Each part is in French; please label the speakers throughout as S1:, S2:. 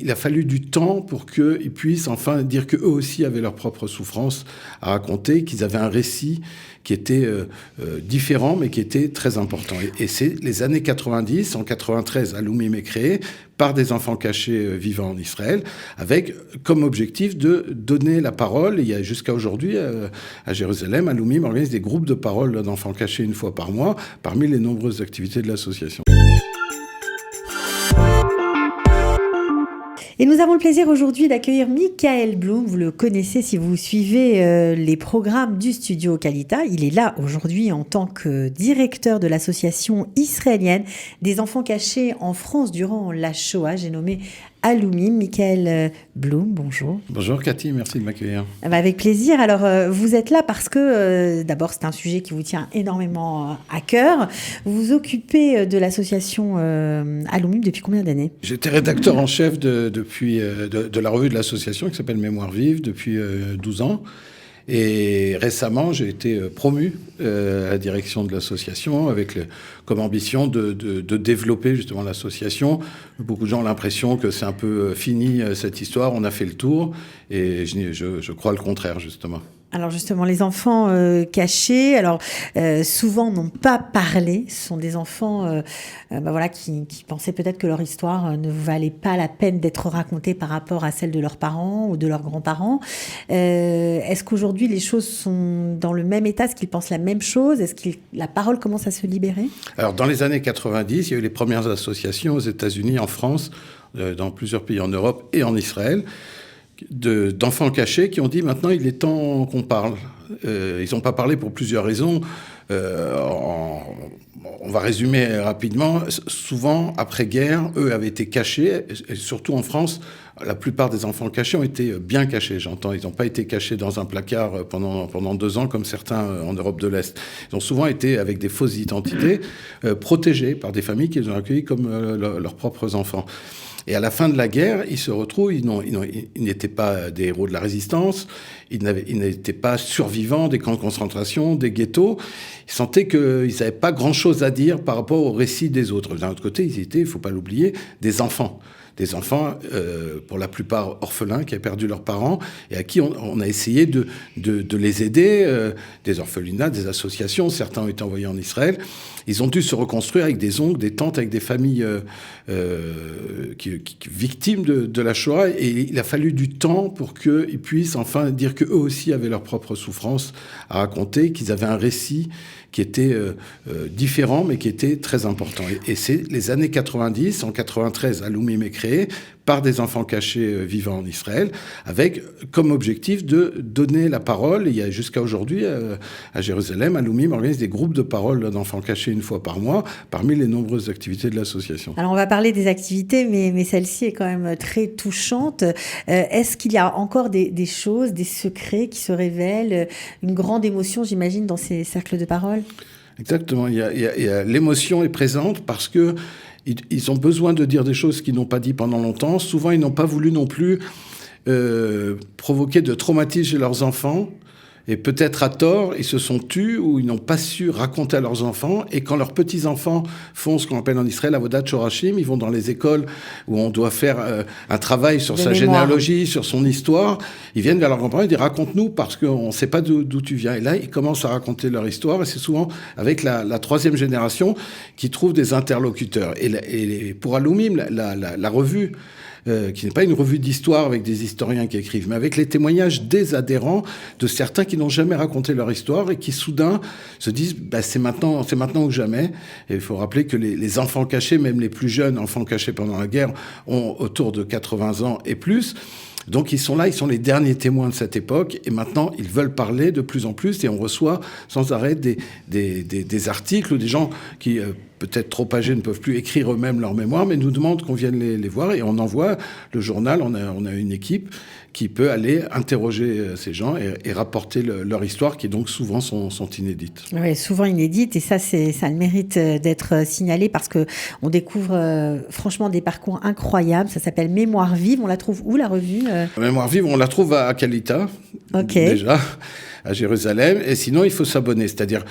S1: Il a fallu du temps pour qu'ils puissent enfin dire qu'eux aussi avaient leur propre souffrance à raconter, qu'ils avaient un récit qui était différent, mais qui était très important. Et c'est les années 90, en 93, Alloumim est créé par des enfants cachés vivant en Israël, avec comme objectif de donner la parole. Il y a jusqu'à aujourd'hui, à Jérusalem, Alloumim organise des groupes de parole d'enfants cachés une fois par mois, parmi les nombreuses activités de l'association.
S2: Et nous avons le plaisir aujourd'hui d'accueillir Michael Blum. Vous le connaissez si vous suivez les programmes du studio Kalita. Il est là aujourd'hui en tant que directeur de l'association israélienne des enfants cachés en France durant la Shoah. J'ai nommé Alloumim. Michael Blum, bonjour.
S1: Bonjour Cathy, merci de m'accueillir.
S2: Avec plaisir. Alors, vous êtes là parce que, d'abord, c'est un sujet qui vous tient énormément à cœur. Vous vous occupez de l'association Alloumim depuis combien d'années ?
S1: J'étais rédacteur en chef de la revue de l'association qui s'appelle Mémoire Vive depuis 12 ans. Et récemment, j'ai été promu à la direction de l'association avec comme ambition de développer justement l'association. Beaucoup de gens ont l'impression que c'est un peu fini cette histoire, on a fait le tour. Et je crois le contraire, justement.
S2: Alors justement, les enfants cachés, alors souvent n'ont pas parlé. Ce sont des enfants qui pensaient peut-être que leur histoire ne valait pas la peine d'être racontée par rapport à celle de leurs parents ou de leurs grands-parents. Est-ce qu'aujourd'hui les choses sont dans le même état ? Est-ce qu'ils pensent la même chose ? Est-ce que la parole commence à se libérer ?
S1: Alors dans les années 90, il y a eu les premières associations aux États-Unis, en France, dans plusieurs pays en Europe et en Israël, d'enfants cachés qui ont dit maintenant il est temps qu'on parle. Ils n'ont pas parlé pour plusieurs raisons. On va résumer rapidement. Souvent, après-guerre, eux avaient été cachés, et surtout en France, la plupart des enfants cachés ont été bien cachés, j'entends. Ils n'ont pas été cachés dans un placard pendant 2 ans, comme certains en Europe de l'Est. Ils ont souvent été, avec des fausses identités, protégés par des familles qui les ont accueillis comme leurs propres enfants. Et à la fin de la guerre, ils se retrouvent, ils n'étaient pas des héros de la résistance, ils n'étaient pas survivants des camps de concentration, des ghettos. Ils sentaient qu'ils n'avaient pas grand-chose à dire par rapport au récit des autres. D'un autre côté, ils étaient, il ne faut pas l'oublier, des enfants. Des enfants, pour la plupart orphelins, qui avaient perdu leurs parents et à qui on a essayé de les aider, des orphelinats, des associations. Certains ont été envoyés en Israël. Ils ont dû se reconstruire avec des oncles, des tantes, avec des familles victimes de la Shoah. Et il a fallu du temps pour qu'ils puissent enfin dire qu'eux aussi avaient leur propre souffrance à raconter, qu'ils avaient un récit qui était différent, mais qui était très important. Et c'est les années 90, en 93, Alloumim est créé par des enfants cachés vivant en Israël, avec comme objectif de donner la parole. Il y a jusqu'à aujourd'hui, à Jérusalem, Alloumim organise des groupes de parole d'enfants cachés une fois par mois, parmi les nombreuses activités de l'association.
S2: Alors on va parler des activités, mais celle-ci est quand même très touchante. Est-ce qu'il y a encore des choses, des secrets qui se révèlent, une grande émotion, j'imagine, dans ces cercles de parole ?
S1: Exactement. L'émotion est présente parce que ils ont besoin de dire des choses qu'ils n'ont pas dit pendant longtemps. Souvent, ils n'ont pas voulu non plus provoquer de traumatisme chez leurs enfants. Et peut-être à tort, ils se sont tus ou ils n'ont pas su raconter à leurs enfants. Et quand leurs petits-enfants font ce qu'on appelle en Israël Avodat Shorashim, ils vont dans les écoles où on doit faire un travail sur sa généalogie, sur son histoire. Ils viennent vers leurs grands-parents et disent « Raconte-nous parce qu'on ne sait pas d'où tu viens ». Et là, ils commencent à raconter leur histoire. Et c'est souvent avec la troisième génération qui trouve des interlocuteurs. Et pour Alloumim, la revue, qui n'est pas une revue d'histoire avec des historiens qui écrivent, mais avec les témoignages des adhérents, de certains qui n'ont jamais raconté leur histoire et qui soudain se disent c'est maintenant ou jamais. Et il faut rappeler que les enfants cachés, même les plus jeunes enfants cachés pendant la guerre, ont autour de 80 ans et plus. Donc ils sont là, ils sont les derniers témoins de cette époque et maintenant ils veulent parler de plus en plus et on reçoit sans arrêt des articles ou des gens qui peut-être trop âgés ne peuvent plus écrire eux-mêmes leur mémoire mais nous demandent qu'on vienne les voir et on envoie le journal, on a une équipe qui peut aller interroger ces gens et rapporter leur histoire qui donc souvent sont inédites.
S2: Oui, souvent inédites et ça a le mérite d'être signalé parce qu'on découvre franchement des parcours incroyables. Ça s'appelle Mémoire Vive. On la trouve où la revue
S1: Mémoire Vive, on la trouve à Kalita, déjà, à Jérusalem. Et sinon, il faut s'abonner. C'est-à-dire,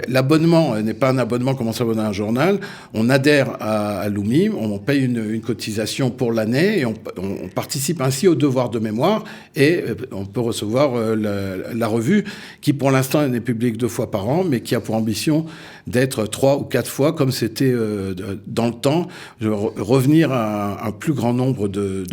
S1: l'abonnement n'est pas un abonnement comme on s'abonne on a un journal, on adhère à l'Oumim, on paye une cotisation pour l'année et on participe ainsi au devoir de mémoire et on peut recevoir la revue qui pour l'instant n'est publique 2 fois par an mais qui a pour ambition d'être 3 ou 4 fois comme c'était dans le temps, revenir à un plus grand nombre de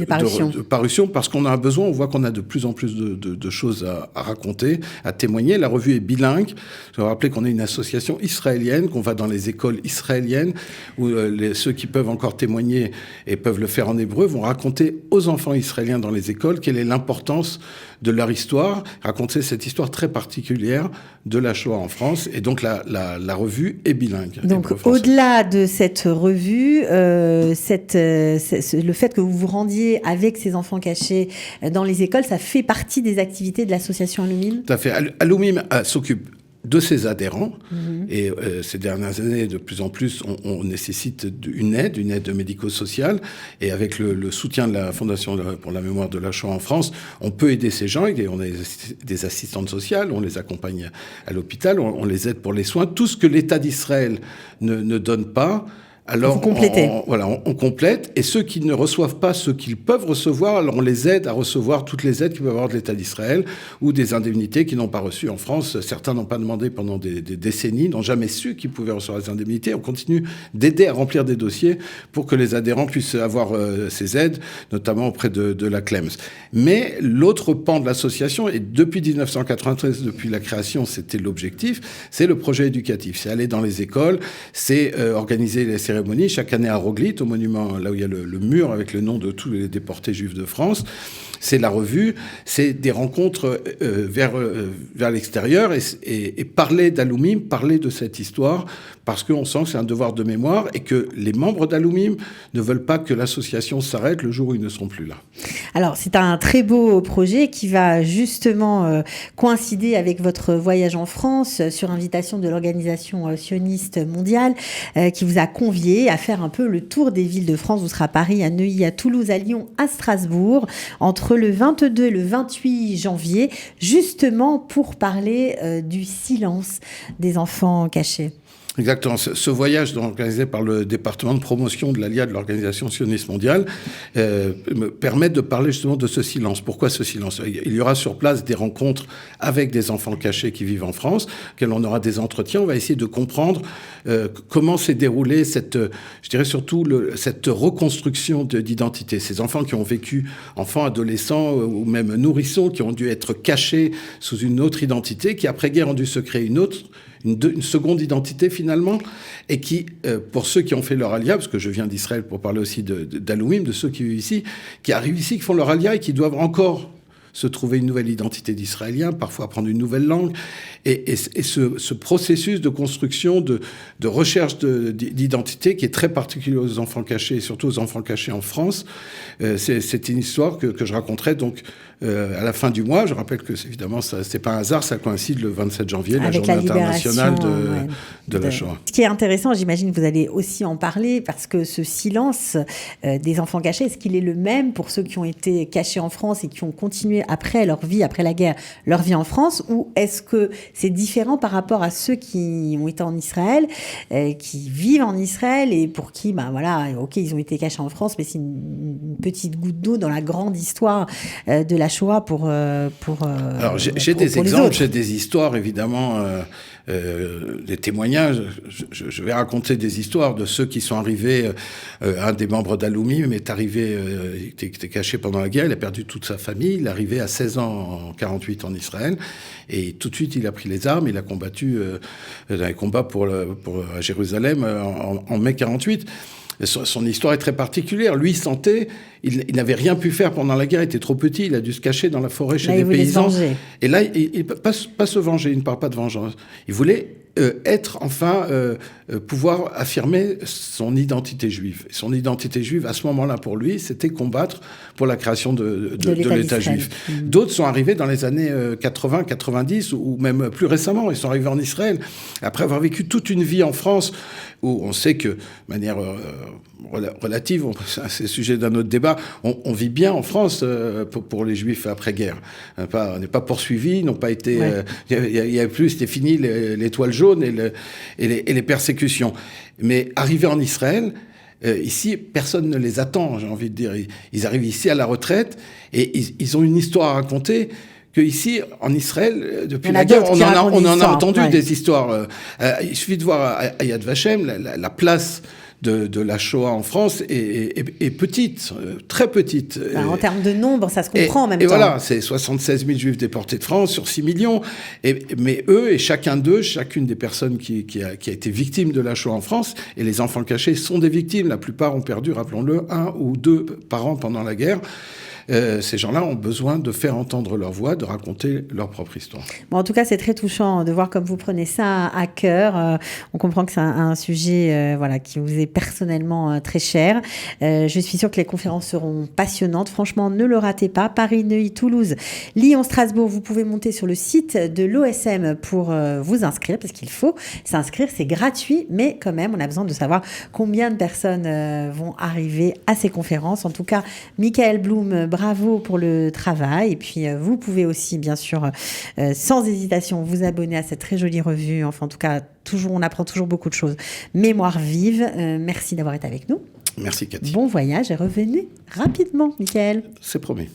S1: parutions parce qu'on a un besoin, on voit qu'on a de plus en plus de choses à raconter, à témoigner. La revue est bilingue. Je vais rappeler qu'on est une association israélienne, qu'on va dans les écoles israéliennes où ceux qui peuvent encore témoigner et peuvent le faire en hébreu vont raconter aux enfants israéliens dans les écoles quelle est l'importance de leur histoire, raconter cette histoire très particulière de la Shoah en France. Et donc la revue est bilingue.
S2: Donc au-delà de cette revue, le fait que vous vous rendiez avec ces enfants cachés dans les écoles, ça fait partie des activités de l'association Alumim ?
S1: Tout à fait. Alumim s'occupe de ses adhérents. Et ces dernières années, de plus en plus, on nécessite une aide médico-sociale. Et avec le soutien de la Fondation pour la mémoire de la Shoah en France, on peut aider ces gens. Et on a des assistantes sociales, on les accompagne à l'hôpital, on les aide pour les soins. Tout ce que l'État d'Israël ne donne pas, alors on complète, et ceux qui ne reçoivent pas ce qu'ils peuvent recevoir, alors on les aide à recevoir toutes les aides qu'ils peuvent avoir de l'État d'Israël ou des indemnités qu'ils n'ont pas reçues en France. Certains n'ont pas demandé pendant des décennies, n'ont jamais su qu'ils pouvaient recevoir les indemnités. On continue d'aider à remplir des dossiers pour que les adhérents puissent avoir ces aides, notamment auprès de la CLEMS. Mais l'autre pan de l'association, et depuis 1993, depuis la création, c'était l'objectif, c'est le projet éducatif. C'est aller dans les écoles, c'est organiser les cérémonies chaque année à Roglit, au monument, là où il y a le mur avec le nom de tous les déportés juifs de France. C'est la revue, c'est des rencontres vers l'extérieur et parler d'Alumim, parler de cette histoire, parce qu'on sent que c'est un devoir de mémoire et que les membres d'Alumim ne veulent pas que l'association s'arrête le jour où ils ne seront plus là.
S2: Alors, c'est un très beau projet qui va justement coïncider avec votre voyage en France sur invitation de l'organisation sioniste mondiale qui vous a convié à faire un peu le tour des villes de France. Vous serez à Paris, à Neuilly, à Toulouse, à Lyon, à Strasbourg, entre le 22 et le 28 janvier, justement pour parler du silence des enfants cachés.
S1: Exactement. Ce voyage organisé par le département de promotion de l'ALIA de l'Organisation sioniste mondiale me permet de parler justement de ce silence. Pourquoi ce silence ? Il y aura sur place des rencontres avec des enfants cachés qui vivent en France, auxquels on aura des entretiens. On va essayer de comprendre comment s'est déroulée cette reconstruction d'identité. Ces enfants qui ont vécu enfants, adolescents ou même nourrissons, qui ont dû être cachés sous une autre identité, qui après-guerre ont dû se créer une seconde identité finalement, et qui, pour ceux qui ont fait leur alia, parce que je viens d'Israël pour parler aussi d'Alumim, de ceux qui vivent ici, qui arrivent ici, qui font leur alia et qui doivent encore se trouver une nouvelle identité d'Israélien, parfois apprendre une nouvelle langue. Et ce processus de construction, de recherche d'identité qui est très particulier aux enfants cachés, et surtout aux enfants cachés en France, c'est une histoire que je raconterai donc à la fin du mois. Je rappelle que évidemment, c'est pas un hasard, ça coïncide le 27 janvier, la journée internationale de la Shoah.
S2: Ce qui est intéressant, j'imagine que vous allez aussi en parler, parce que ce silence des enfants cachés, est-ce qu'il est le même pour ceux qui ont été cachés en France et qui ont continué après leur vie, après la guerre, leur vie en France, ou est-ce que c'est différent par rapport à ceux qui ont été en Israël, qui vivent en Israël et pour qui, ok, ils ont été cachés en France, mais c'est une petite goutte d'eau dans la grande histoire de la Shoah pour
S1: Alors, j'ai des exemples, j'ai des histoires, évidemment, des témoignages. Je vais raconter des histoires de ceux qui sont arrivés. Un des membres d'Alumim est arrivé, il était caché pendant la guerre, il a perdu toute sa famille, il est arrivé à 16 ans en 48 en Israël, et tout de suite il a pris les armes, il a combattu dans les combats à Jérusalem en mai 48. Son histoire est très particulière. Lui, il n'avait rien pu faire pendant la guerre, il était trop petit, il a dû se cacher dans la forêt chez des paysans. Et là, il pas se venger, il ne parle pas de vengeance. Il voulait pouvoir affirmer son identité juive. Et son identité juive, à ce moment-là, pour lui, c'était combattre pour la création de l'État juif. D'autres sont arrivés dans les années 80, 90, ou même plus récemment. Ils sont arrivés en Israël, après avoir vécu toute une vie en France, où on sait que, de manière relative, c'est le sujet d'un autre débat, on vit bien en France pour les Juifs après-guerre. On n'est pas poursuivis, n'ont pas été... Il y a plus, c'était fini l'étoile jaune. jaunes et les persécutions. Mais arrivés en Israël, ici, personne ne les attend, j'ai envie de dire. Ils arrivent ici à la retraite et ils ont une histoire à raconter. Que ici, en Israël, depuis la guerre, on en a entendu des histoires. Il suffit de voir à Yad Vashem, la place de la Shoah en France est petite, très petite.
S2: En termes de nombre, ça se comprend en même temps.
S1: Et voilà, c'est 76 000 Juifs déportés de France sur 6 millions. Mais eux, et chacune des personnes qui a été victime de la Shoah en France, et les enfants cachés sont des victimes. La plupart ont perdu, rappelons-le, 1 ou 2 parents pendant la guerre. Ces gens-là ont besoin de faire entendre leur voix, de raconter leur propre histoire.
S2: Bon, en tout cas, c'est très touchant de voir comme vous prenez ça à cœur. On comprend que c'est un sujet qui vous est personnellement très cher. Je suis sûre que les conférences seront passionnantes. Franchement, ne le ratez pas. Paris, Neuilly, Toulouse, Lyon, Strasbourg. Vous pouvez monter sur le site de l'OSM pour vous inscrire, parce qu'il faut s'inscrire. C'est gratuit, mais quand même, on a besoin de savoir combien de personnes vont arriver à ces conférences. En tout cas, Michael Blum, bravo pour le travail. Et puis, vous pouvez aussi, bien sûr, sans hésitation, vous abonner à cette très jolie revue. Enfin, en tout cas, on apprend toujours beaucoup de choses. Mémoire vive. Merci d'avoir été avec nous.
S1: Merci, Cathy.
S2: Bon voyage et revenez rapidement, Michael.
S1: C'est promis.